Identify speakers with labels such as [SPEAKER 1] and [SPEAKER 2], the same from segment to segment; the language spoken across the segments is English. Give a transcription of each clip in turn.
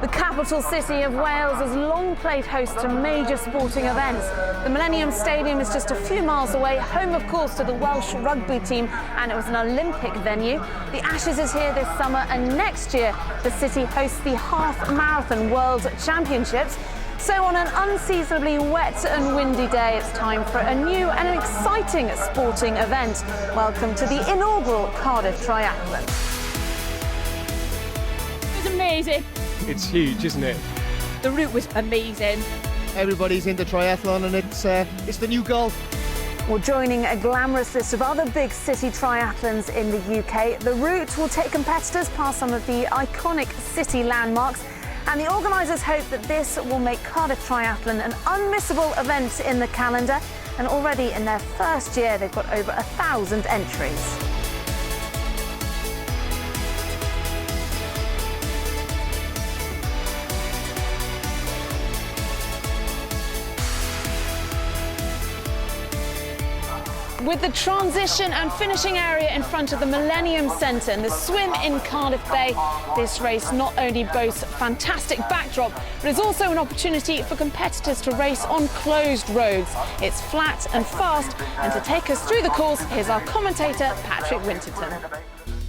[SPEAKER 1] The capital city of Wales has long played host to major sporting events. The Millennium Stadium is just a few miles away, home of course to the Welsh rugby team, and it was an Olympic venue. The Ashes is here this summer, and next year the city hosts the Half Marathon World Championships. So on an unseasonably wet and windy day, it's time for a new and an exciting sporting event. Welcome to the inaugural Cardiff Triathlon.
[SPEAKER 2] It was amazing.
[SPEAKER 3] It's huge, isn't it?
[SPEAKER 2] The route was amazing.
[SPEAKER 4] Everybody's into triathlon and it's the new golf.
[SPEAKER 1] Well, joining a glamorous list of other big city triathlons in the UK, the route will take competitors past some of the iconic city landmarks, and the organisers hope that this will make Cardiff Triathlon an unmissable event in the calendar, and already in their first year they've got over 1,000 entries. With the transition and finishing area in front of the Millennium Centre and the swim in Cardiff Bay, this race not only boasts a fantastic backdrop, but is also an opportunity for competitors to race on closed roads. It's flat and fast, and to take us through the course, here's our commentator, Patrick Winterton.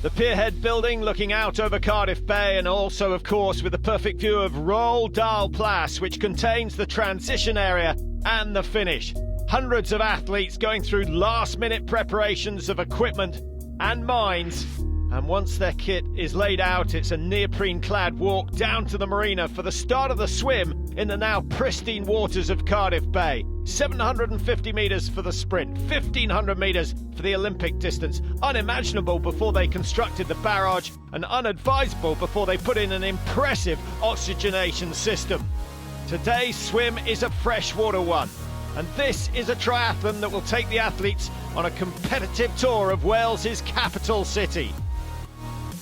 [SPEAKER 5] The Pierhead building looking out over Cardiff Bay, and also, of course, with the perfect view of Roald Dahl Place, which contains the transition area and the finish. Hundreds of athletes going through last-minute preparations of equipment and mines. And once their kit is laid out, it's a neoprene-clad walk down to the marina for the start of the swim in the now pristine waters of Cardiff Bay. 750 metres for the sprint, 1,500 metres for the Olympic distance. Unimaginable before they constructed the barrage, and unadvisable before they put in an impressive oxygenation system. Today's swim is a freshwater one. And this is a triathlon that will take the athletes on a competitive tour of Wales's capital city.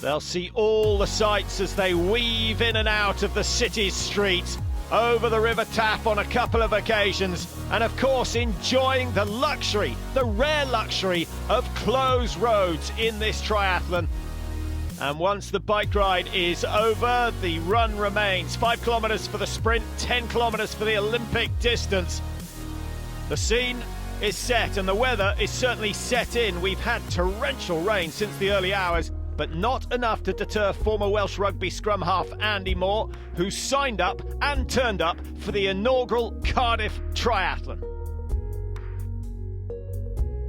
[SPEAKER 5] They'll see all the sights as they weave in and out of the city's streets, over the River Taff on a couple of occasions, and of course enjoying the luxury, the rare luxury of closed roads in this triathlon. And once the bike ride is over, the run remains. 5 kilometres for the sprint, 10 kilometres for the Olympic distance. The scene is set and the weather is certainly set in. We've had torrential rain since the early hours, but not enough to deter former Welsh rugby scrum half Andy Moore, who signed up and turned up for the inaugural Cardiff Triathlon.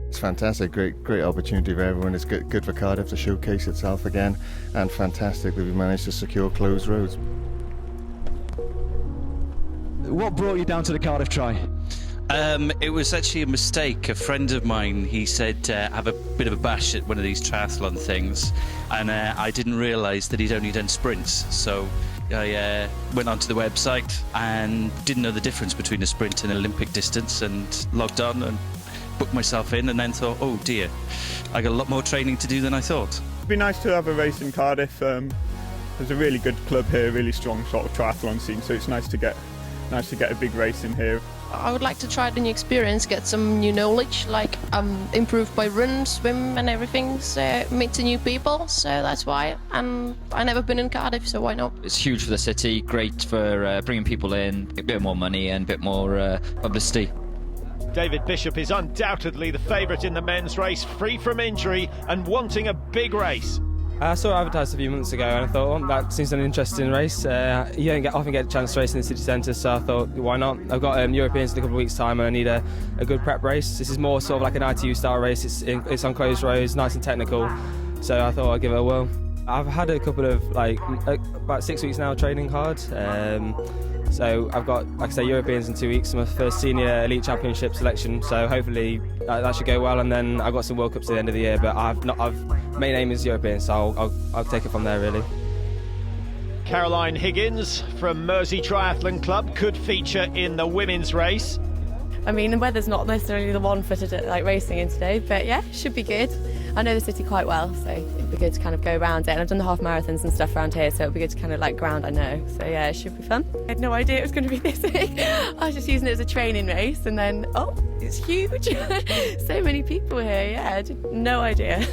[SPEAKER 4] It's fantastic, great opportunity for everyone. It's good for Cardiff to showcase itself again, and fantastic that we managed to secure closed roads.
[SPEAKER 6] What brought you down to the Cardiff Tri?
[SPEAKER 7] It was actually a mistake. A friend of mine, he said have a bit of a bash at one of these triathlon things, and I didn't realise that he'd only done sprints, so I went onto the website and didn't know the difference between a sprint and an Olympic distance, and logged on and booked myself in, and then thought, oh dear, I got a lot more training to do than I thought.
[SPEAKER 3] It'd be nice to have a race in Cardiff. There's a really good club here, really strong sort of triathlon scene, so it's nice to get a big race in here.
[SPEAKER 8] I would like to try the new experience, get some new knowledge, like improve my run, swim and everything, so meet some new people, so that's why. And I've never been in Cardiff, so why not?
[SPEAKER 9] It's huge for the city, great for bringing people in, a bit more money and a bit more publicity.
[SPEAKER 5] David Bishop is undoubtedly the favourite in the men's race, free from injury and wanting a big race.
[SPEAKER 10] I saw it advertised a few months ago and I thought, well, that seems an interesting race. You don't often get a chance to race in the city centre, so I thought, why not? I've got Europeans in a couple of weeks' time and I need a good prep race. This is more sort of like an ITU style race. It's on closed roads, nice and technical, so I thought I'd give it a whirl. I've had a couple of, about 6 weeks now training hard. So I've got, like I say, Europeans in 2 weeks, my first senior elite championship selection, so hopefully that should go well, and then I've got some World Cups at the end of the year, but main aim is European, so I'll take it from there really.
[SPEAKER 5] Caroline Higgins from Mersey Triathlon Club could feature in the women's race.
[SPEAKER 11] I mean, the weather's not necessarily the one for racing in today, but yeah, should be good. I know the city quite well, so it'd be good to kind of go around it. And I've done the half marathons and stuff around here, so it'd be good to kind of ground I know. So yeah, it should be fun. I had no idea it was going to be this big. I was just using it as a training race, and then, oh, it's huge. So many people here, yeah, I had no idea.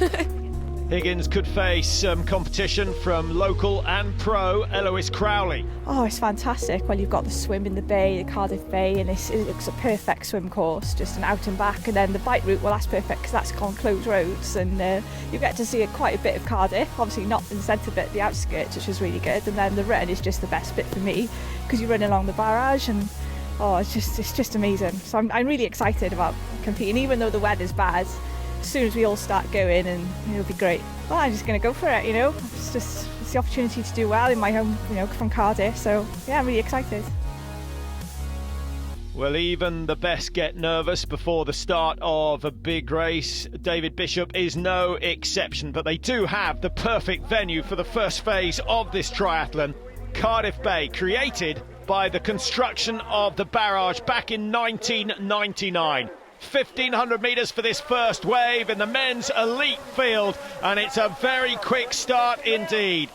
[SPEAKER 5] Higgins could face some competition from local and pro Eloise Crowley.
[SPEAKER 2] Oh, it's fantastic. Well, you've got the swim in the bay, the Cardiff Bay, and it looks a perfect swim course, just an out and back. And then the bike route, well, that's perfect because that's on closed roads, and you get to see quite a bit of Cardiff. Obviously, not in the centre bit, the outskirts, which is really good. And then the run is just the best bit for me because you run along the barrage, and it's just amazing. So I'm really excited about competing, even though the weather's bad. As soon as we all start going, and it'll be great. Well, I'm just going to go for it, it's the opportunity to do well in my home, from Cardiff. So yeah, I'm really excited.
[SPEAKER 5] Well, even the best get nervous before the start of a big race. David Bishop is no exception, but they do have the perfect venue for the first phase of this triathlon. Cardiff Bay, created by the construction of the barrage back in 1999. 1,500 metres for this first wave in the men's elite field, and it's a very quick start indeed.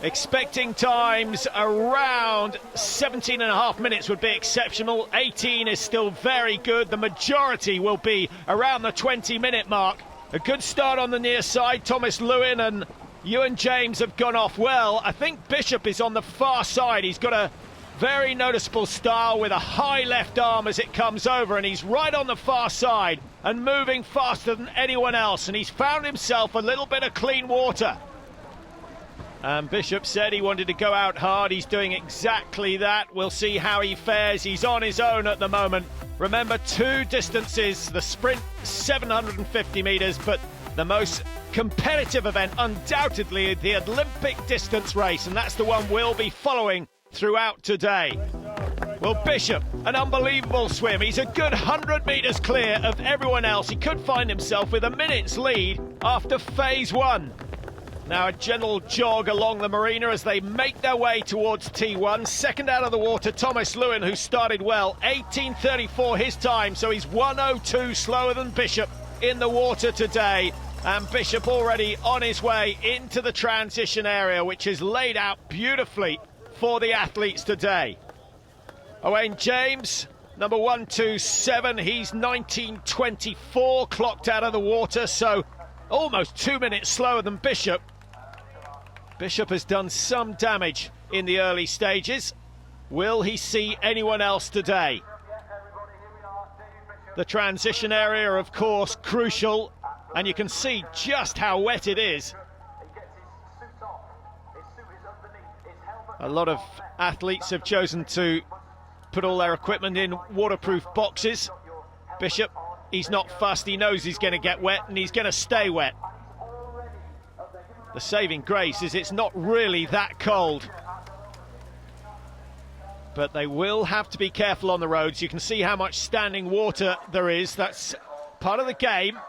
[SPEAKER 5] Expecting times around 17.5 minutes would be exceptional. 18 is still very good. The majority will be around the 20-minute mark. A good start on the near side. Thomas Lewin and Ewan James have gone off well. I think Bishop is on the far side. He's got a very noticeable style with a high left arm as it comes over, and he's right on the far side and moving faster than anyone else, and he's found himself a little bit of clean water. And Bishop said he wanted to go out hard. He's doing exactly that. We'll see how he fares. He's on his own at the moment. Remember, two distances, the sprint 750 metres, but the most competitive event undoubtedly the Olympic distance race, and that's the one we'll be following throughout today. Well, Bishop, an unbelievable swim. He's a good 100 metres clear of everyone else. He could find himself with a minute's lead after phase one. Now a gentle jog along the marina as they make their way towards T1. Second out of the water, Thomas Lewin, who started well. 18:34 his time, so he's 1:02 slower than Bishop in the water today. And Bishop already on his way into the transition area, which is laid out beautifully for the athletes today. Owain James, number 127, he's 19:24 clocked out of the water, so almost 2 minutes slower than Bishop. Bishop has done some damage in the early stages. Will he see anyone else today? The transition area, of course, crucial, and you can see just how wet it is. A lot of athletes have chosen to put all their equipment in waterproof boxes. Bishop, he's not fussed. He knows he's going to get wet, and he's going to stay wet. The saving grace is it's not really that cold. But they will have to be careful on the roads. You can see how much standing water there is. That's part of the game.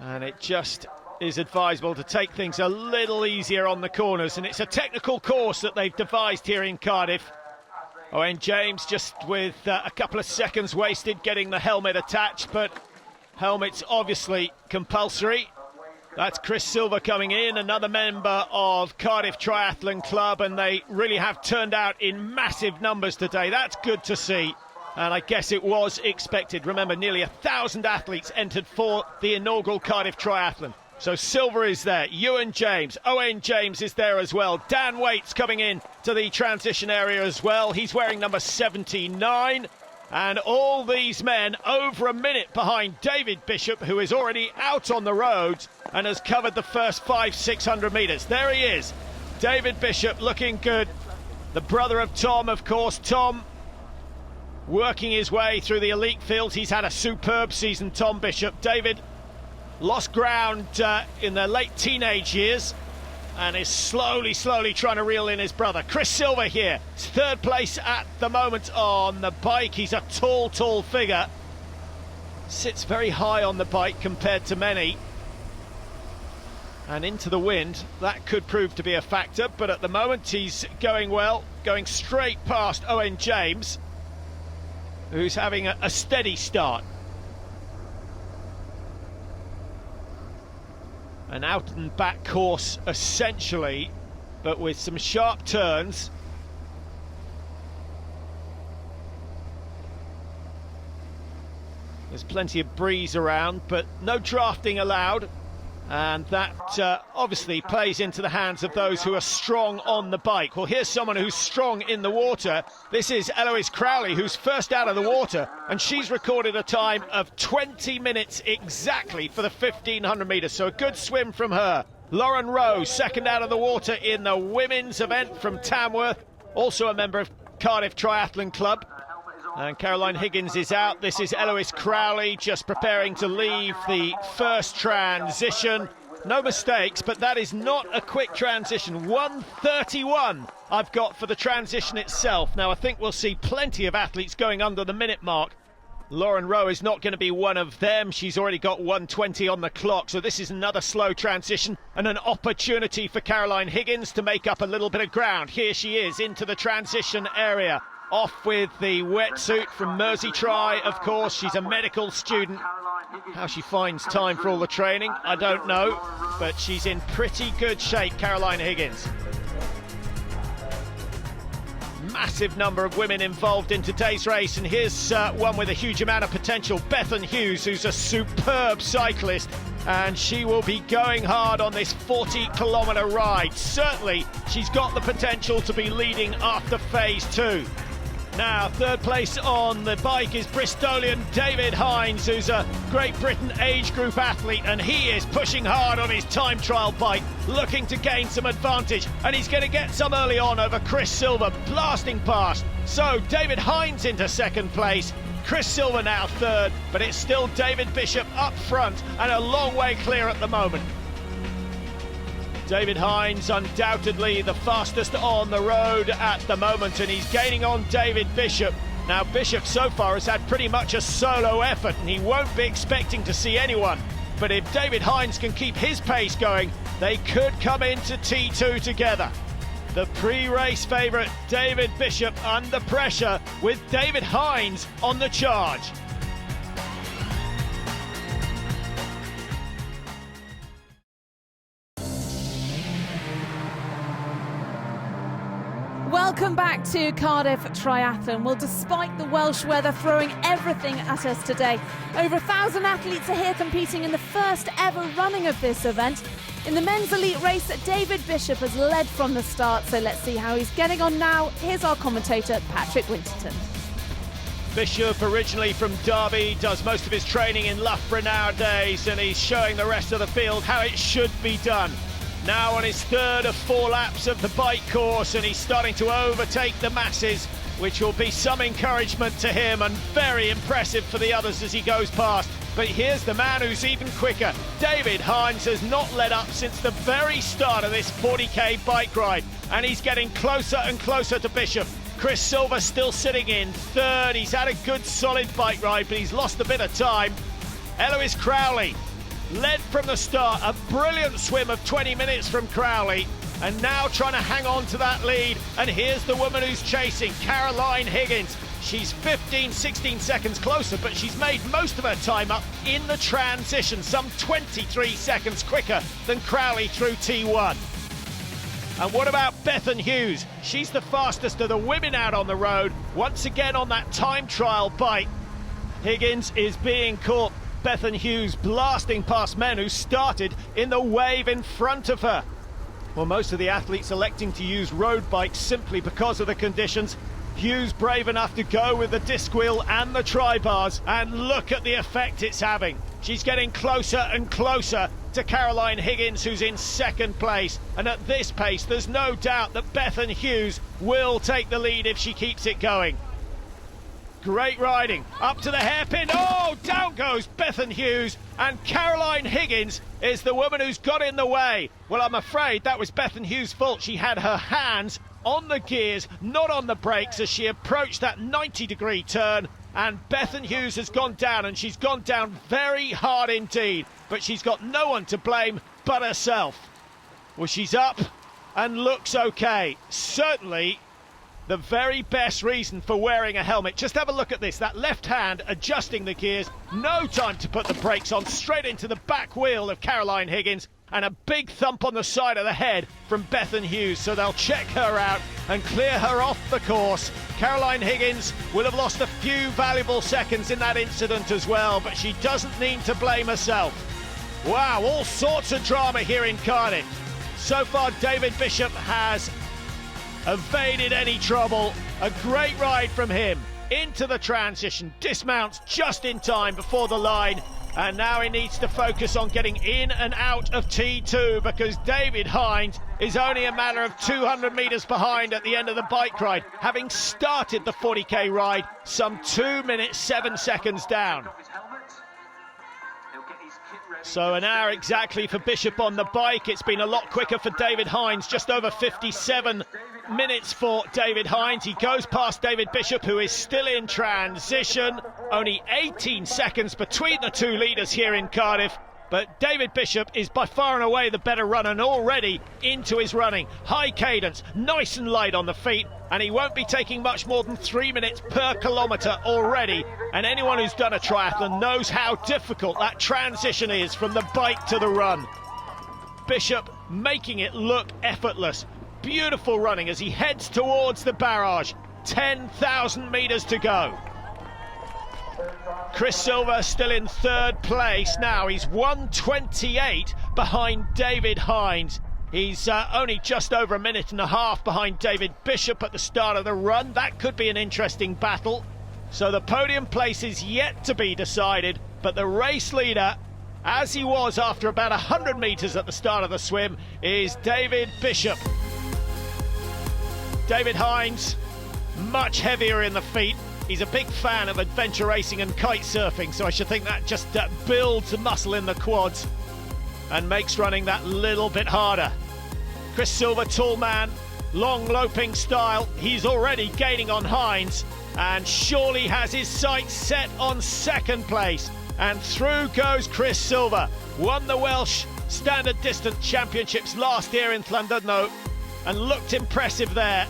[SPEAKER 5] And it just is advisable to take things a little easier on the corners, and it's a technical course that they've devised here in Cardiff. Owain James just with a couple of seconds wasted getting the helmet attached, but helmet's obviously compulsory. That's Chris Silver coming in, another member of Cardiff Triathlon Club, and they really have turned out in massive numbers today. That's good to see, and I guess it was expected. Remember, nearly 1,000 athletes entered for the inaugural Cardiff Triathlon. So Silver is there, Ewan James, Owain James is there as well. Dan Waite's coming in to the transition area as well. He's wearing number 79. And all these men over a minute behind David Bishop, who is already out on the roads and has covered the first 500-600 metres. There he is, David Bishop, looking good. The brother of Tom, of course. Tom working his way through the elite fields. He's had a superb season, Tom Bishop. David lost ground in the late teenage years and is slowly trying to reel in his brother. Chris Silver here, third place at the moment on the bike. He's a tall figure. Sits very high on the bike compared to many. And into the wind, that could prove to be a factor, but at the moment he's going well, going straight past Owain James, who's having a steady start. An out and back course essentially, but with some sharp turns. There's plenty of breeze around, but no drafting allowed. And that obviously plays into the hands of those who are strong on the bike. Well, here's someone who's strong in the water. This is Eloise Crowley, who's first out of the water, and she's recorded a time of 20 minutes exactly for the 1500 metres, so a good swim from her. Lauren Rowe, second out of the water in the women's event from Tamworth, also a member of Cardiff Triathlon Club. And Caroline Higgins is out. This is Eloise Crowley just preparing to leave the first transition. No mistakes, but that is not a quick transition. 1:31 I've got for the transition itself. Now, I think we'll see plenty of athletes going under the minute mark. Lauren Rowe is not going to be one of them. She's already got 1:20 on the clock, so this is another slow transition and an opportunity for Caroline Higgins to make up a little bit of ground. Here she is into the transition area. Off with the wetsuit from Mersey Tri, of course. She's a medical student. How she finds time for all the training, I don't know, but she's in pretty good shape, Caroline Higgins. Massive number of women involved in today's race, and here's one with a huge amount of potential, Bethan Hughes, who's a superb cyclist, and she will be going hard on this 40-kilometre ride. Certainly, she's got the potential to be leading after phase 2. Now, third place on the bike is Bristolian David Hines, who's a Great Britain age group athlete, and he is pushing hard on his time trial bike, looking to gain some advantage, and he's going to get some early on over Chris Silver, blasting past. So, David Hines into second place, Chris Silver now third, but it's still David Bishop up front and a long way clear at the moment. David Hines undoubtedly the fastest on the road at the moment, and he's gaining on David Bishop. Now, Bishop so far has had pretty much a solo effort, and he won't be expecting to see anyone. But if David Hines can keep his pace going, they could come into T2 together. The pre-race favourite David Bishop under pressure with David Hines on the charge.
[SPEAKER 1] Welcome back to Cardiff Triathlon. Well, despite the Welsh weather throwing everything at us today, over 1,000 athletes are here competing in the first ever running of this event. In the men's elite race, David Bishop has led from the start, so let's see how he's getting on now. Here's our commentator, Patrick Winterton.
[SPEAKER 5] Bishop, originally from Derby, does most of his training in Loughborough nowadays, and he's showing the rest of the field how it should be done. Now on his third of 4 laps of the bike course, and he's starting to overtake the masses, which will be some encouragement to him and very impressive for the others as he goes past. But here's the man who's even quicker. David Hines has not let up since the very start of this 40k bike ride, and he's getting closer and closer to Bishop. Chris Silver still sitting in third. He's had a good solid bike ride, but he's lost a bit of time. Eloise Crowley led from the start, a brilliant swim of 20 minutes from Crowley, and now trying to hang on to that lead. And here's the woman who's chasing, Caroline Higgins. She's 16 seconds closer, but she's made most of her time up in the transition, some 23 seconds quicker than Crowley through T1. And what about Bethan Hughes? She's the fastest of the women out on the road, once again on that time trial bike. Higgins is being caught. Bethan Hughes blasting past men who started in the wave in front of her. Well, most of the athletes electing to use road bikes simply because of the conditions. Hughes brave enough to go with the disc wheel and the tri-bars, and look at the effect it's having. She's getting closer and closer to Caroline Higgins, who's in second place, and at this pace there's no doubt that Bethan Hughes will take the lead if she keeps it going. Great riding, up to the hairpin. Oh, down goes Bethan Hughes, and Caroline Higgins is the woman who's got in the way. Well, I'm afraid that was Bethan Hughes' fault. She had her hands on the gears, not on the brakes, as she approached that 90-degree turn, and Bethan Hughes has gone down, and she's gone down very hard indeed, but she's got no one to blame but herself. Well, she's up and looks okay. Certainly the very best reason for wearing a helmet. Just have a look at this, that left hand adjusting the gears, no time to put the brakes on, straight into the back wheel of Caroline Higgins, and a big thump on the side of the head from Bethan Hughes, so they'll check her out and clear her off the course. Caroline Higgins will have lost a few valuable seconds in that incident as well, but she doesn't need to blame herself. Wow, all sorts of drama here in Cardiff. So far, David Bishop has evaded any trouble. A great ride from him into the transition, dismounts just in time before the line, and now he needs to focus on getting in and out of T2 because David Hines is only a matter of 200 metres behind at the end of the bike ride, having started the 40k ride some 2 minutes 7 seconds down. So an hour exactly for Bishop on the bike. It's been a lot quicker for David Hines, just over 57 minutes for David Hines. He goes past David Bishop, who is still in transition. Only 18 seconds between the two leaders here in Cardiff. But David Bishop is by far and away the better runner and already into his running. High cadence, nice and light on the feet, and he won't be taking much more than 3 minutes per kilometre already. And anyone who's done a triathlon knows how difficult that transition is from the bike to the run. Bishop making it look effortless. Beautiful running as he heads towards the barrage. 10,000 metres to go. Chris Silver still in third place now. He's 1:28 behind David Hines. He's only just over a minute and a half behind David Bishop at the start of the run. That could be an interesting battle. So the podium place is yet to be decided, but the race leader, as he was after about 100 metres at the start of the swim, is David Bishop. David Hines, much heavier in the feet. He's a big fan of adventure racing and kite surfing, so I should think that just builds the muscle in the quads and makes running that little bit harder. Chris Silver, tall man, long loping style. He's already gaining on Hines and surely has his sights set on second place. And through goes Chris Silver. Won the Welsh Standard Distance Championships last year in Llandudno and looked impressive there.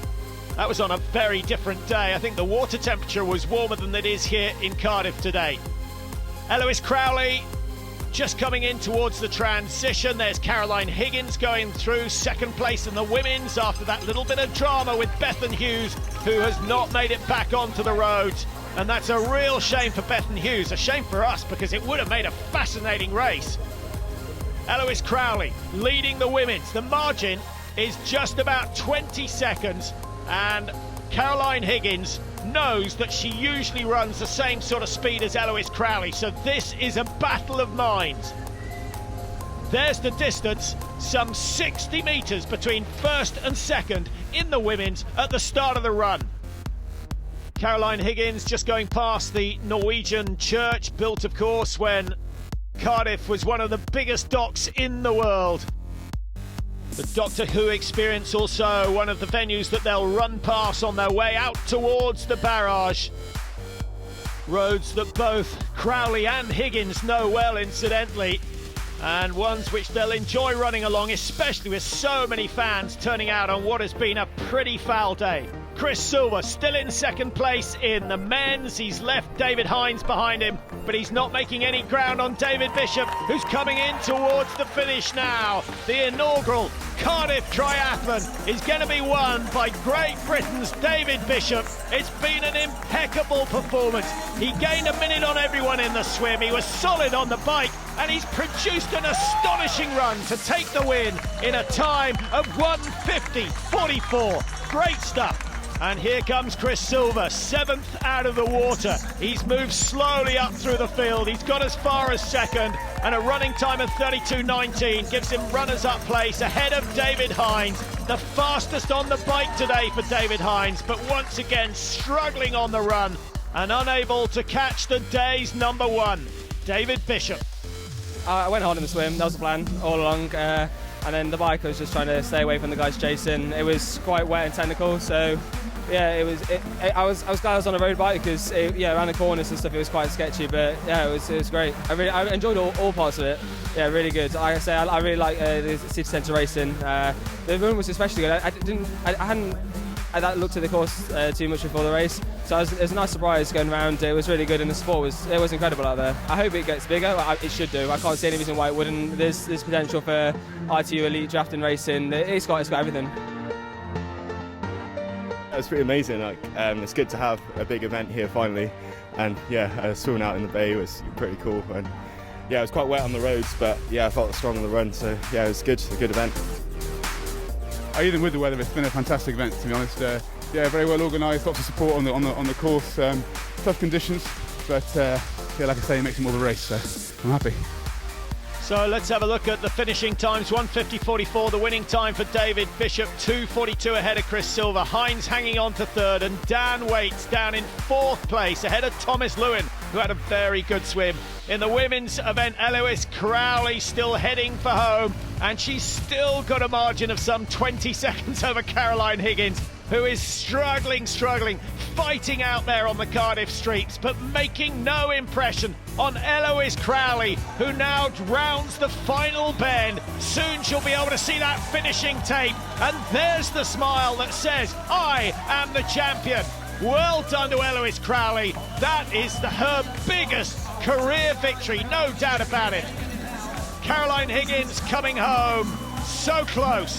[SPEAKER 5] That was on a very different day. I think the water temperature was warmer than it is here in Cardiff today. Eloise Crowley just coming in towards the transition. There's Caroline Higgins going through second place in the women's after that little bit of drama with Bethan Hughes, who has not made it back onto the roads. And that's a real shame for Bethan Hughes, a shame for us because it would have made a fascinating race. Eloise Crowley leading the women's. The margin is just about 20 seconds. And Caroline Higgins knows that she usually runs the same sort of speed as Eloise Crowley, so this is a battle of minds. There's the distance, some 60 metres between first and second in the women's at the start of the run. Caroline Higgins just going past the Norwegian church, built of course when Cardiff was one of the biggest docks in the world. The Doctor Who experience also one of the venues that they'll run past on their way out towards the barrage. Roads that both Crowley and Higgins know well, incidentally, and ones which they'll enjoy running along, especially with so many fans turning out on what has been a pretty foul day. Chris Silver still in second place in the men's. He's left David Hines behind him, but he's not making any ground on David Bishop, who's coming in towards the finish now. The inaugural Cardiff Triathlon is going to be won by Great Britain's David Bishop. It's been an impeccable performance. He gained a minute on everyone in the swim. He was solid on the bike, and he's produced an astonishing run to take the win in a time of 1:50.44. Great stuff. And here comes Chris Silver, seventh out of the water. He's moved slowly up through the field. He's got as far as second, and a running time of 32.19 gives him runners-up place ahead of David Hines. The fastest on the bike today for David Hines, but once again struggling on the run and unable to catch the day's number one, David Bishop.
[SPEAKER 10] I went hard in the swim, that was the plan all along. And then the bike, I was just trying to stay away from the guys chasing. It was quite wet and technical, so yeah, I was glad I was on a road bike because around the corners and stuff it was quite sketchy, but yeah, it was great. I enjoyed all parts of it. Yeah, really good. Like I say, I really like the city centre racing. The run was especially good. I hadn't looked at the course too much before the race, so it was a nice surprise going around. It was really good, and the sport was incredible out there. I hope it gets bigger. It should do. I can't see any reason why it wouldn't. There's potential for ITU elite drafting racing. It's got everything.
[SPEAKER 12] It was pretty amazing. It's good to have a big event here finally, and yeah, swimming out in the bay was pretty cool. And yeah, it was quite wet on the roads, but yeah, I felt strong on the run, so yeah, it was good, a good event.
[SPEAKER 13] Even with the weather, it's been a fantastic event, to be honest. Yeah, very well organised, lots of support on the course, tough conditions, but yeah, like I say, it makes it more of a race, so I'm happy.
[SPEAKER 5] So let's have a look at the finishing times. 1:50.44, the winning time for David Bishop, 2:42 ahead of Chris Silver. Hines hanging on to third, and Dan Waits down in fourth place ahead of Thomas Lewin, who had a very good swim. In the women's event, Eloise Crowley still heading for home, and she's still got a margin of some 20 seconds over Caroline Higgins, who is struggling, fighting out there on the Cardiff streets, but making no impression on Eloise Crowley, who now rounds the final bend. Soon she'll be able to see that finishing tape, and there's the smile that says, I am the champion. Well done to Eloise Crowley. That is her biggest career victory, no doubt about it. Caroline Higgins coming home. So close,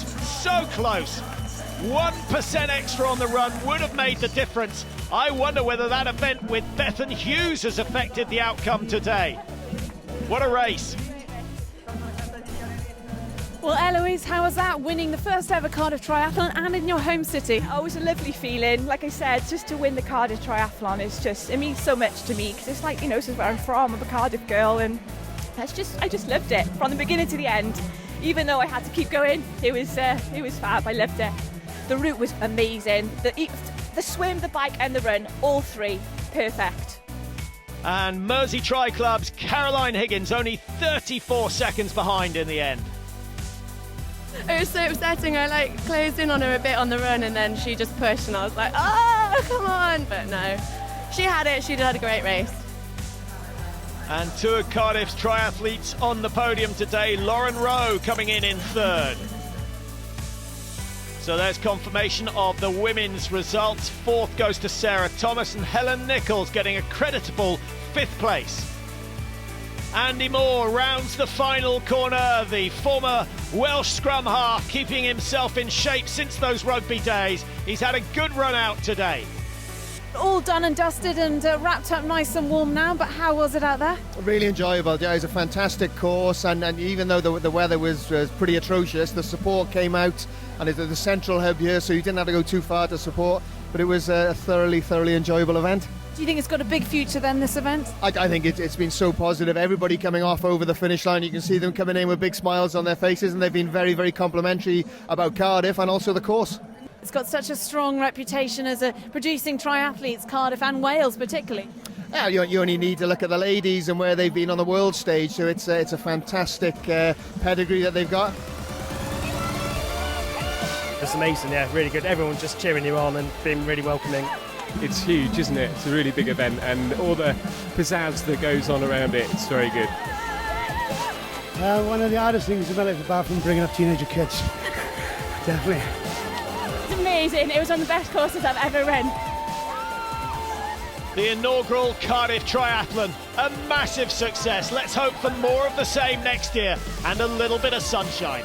[SPEAKER 5] so close. 1% extra on the run would have made the difference. I wonder whether that event with Bethan Hughes has affected the outcome today. What a race.
[SPEAKER 1] Well, Eloise, how was that, winning the first ever Cardiff Triathlon and in your home city?
[SPEAKER 2] Oh, it was a lovely feeling. Like I said, just to win the Cardiff Triathlon it means so much to me, because it's like, you know, this is where I'm from. I'm a Cardiff girl, and I just loved it from the beginning to the end. Even though I had to keep going, it was fab. I loved it. The route was amazing. The swim, the bike and the run, all three, perfect.
[SPEAKER 5] And Mersey Tri Club's Caroline Higgins only 34 seconds behind in the end.
[SPEAKER 11] It was so upsetting. I closed in on her a bit on the run, and then she just pushed, and I was like, oh, come on. But no, she had it. She had a great race.
[SPEAKER 5] And two of Cardiff's triathletes on the podium today. Lauren Rowe coming in third. So there's confirmation of the women's results. Fourth goes to Sarah Thomas, and Helen Nichols getting a creditable fifth place. Andy Moore rounds the final corner, the former Welsh scrum half, keeping himself in shape since those rugby days. He's had a good run out today.
[SPEAKER 1] All done and dusted and wrapped up nice and warm now, but how was it out there?
[SPEAKER 4] Really enjoyable. Yeah, it was a fantastic course, and even though the weather was pretty atrocious, the support came out, and it's the central hub here, so you didn't have to go too far to support, but it was a thoroughly enjoyable event.
[SPEAKER 1] Do you think it's got a big future then, this event?
[SPEAKER 4] I think it's been so positive. Everybody coming off over the finish line, you can see them coming in with big smiles on their faces, and they've been very complimentary about Cardiff and also the course.
[SPEAKER 1] It's got such a strong reputation as producing triathletes, Cardiff and Wales particularly.
[SPEAKER 4] Yeah, you only need to look at the ladies and where they've been on the world stage, so it's a fantastic pedigree that they've got.
[SPEAKER 14] It's amazing, yeah, really good. Everyone's just cheering you on and being really welcoming.
[SPEAKER 15] It's huge, isn't it? It's a really big event, and all the pizzazz that goes on around it, it's very good.
[SPEAKER 16] One of the hardest things about it, apart from bringing up teenager kids. Definitely.
[SPEAKER 2] It's amazing. It was one of the best courses I've ever run.
[SPEAKER 5] The inaugural Cardiff Triathlon, a massive success. Let's hope for more of the same next year and a little bit of sunshine.